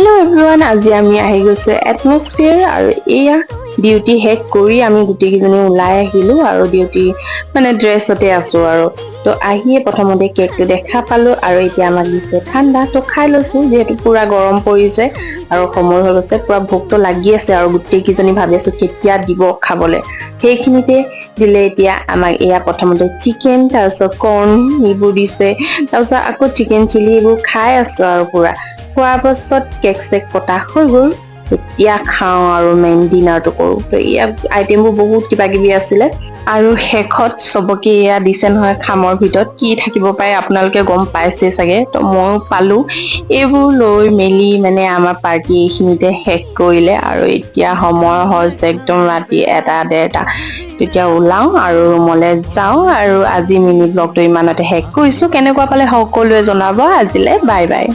Hello everyone, আজি আমি আহি গৈছে এটমস্ফিয়াৰ আৰু এয়া ডিউটি হেক কৰি আমি গুটিকেইজনী ওলাই আহিলো আৰু ডিউটি মানে ড্ৰেছতে আছো আৰু তো আহিয়ে প্ৰথমতে কেকটো দেখা পালো আৰু এতিয়া আমাক দিছে ঠাণ্ডা তো খাই লৈছো যেহেতু পুৰা গৰম পৰিছে আৰু সময় হৈ গৈছে পুৰা ভোকটো লাগি আছে আৰু গুটিকেইজনী ভাবি আছো কেতিয়া দিব খাবলৈ সেইখিনিতে দিলে এতিয়া আমাক এয়া প্ৰথমতে চিকেন তাৰপিছত কৰ্ণ এইবোৰ দিছে তাৰপিছত আকৌ চিকেন চিলি এইবোৰ খাই আছো আৰু পুৰা খোৱাৰ পাছত কেক চেক কটা হৈ গ'ল এতিয়া খাওঁ আৰু মেইন ডিনাৰটো কৰোঁ তো এয়া আইটেমবোৰ বহুত কিবা কিবি আছিলে আৰু শেষত চবকে এয়া দিছে নহয় খামৰ ভিতৰত কি থাকিব পাৰে আপোনালোকে গম পাইছে চাগে তো ময়ো পালোঁ এইবোৰ লৈ মেলি মানে আমাৰ পাৰ্টি এইখিনিতে শেষ কৰিলে আৰু এতিয়া সময় হৈছে একদম ৰাতি 1-1:30 তেতিয়া ওলাওঁ আৰু ৰুমলৈ যাওঁ আৰু আজি মিনি ব্লগটো ইমানতে শেষ কৰিছোঁ কেনেকুৱা পালে সকলোৱে জনাব আজিলৈ বাই বাই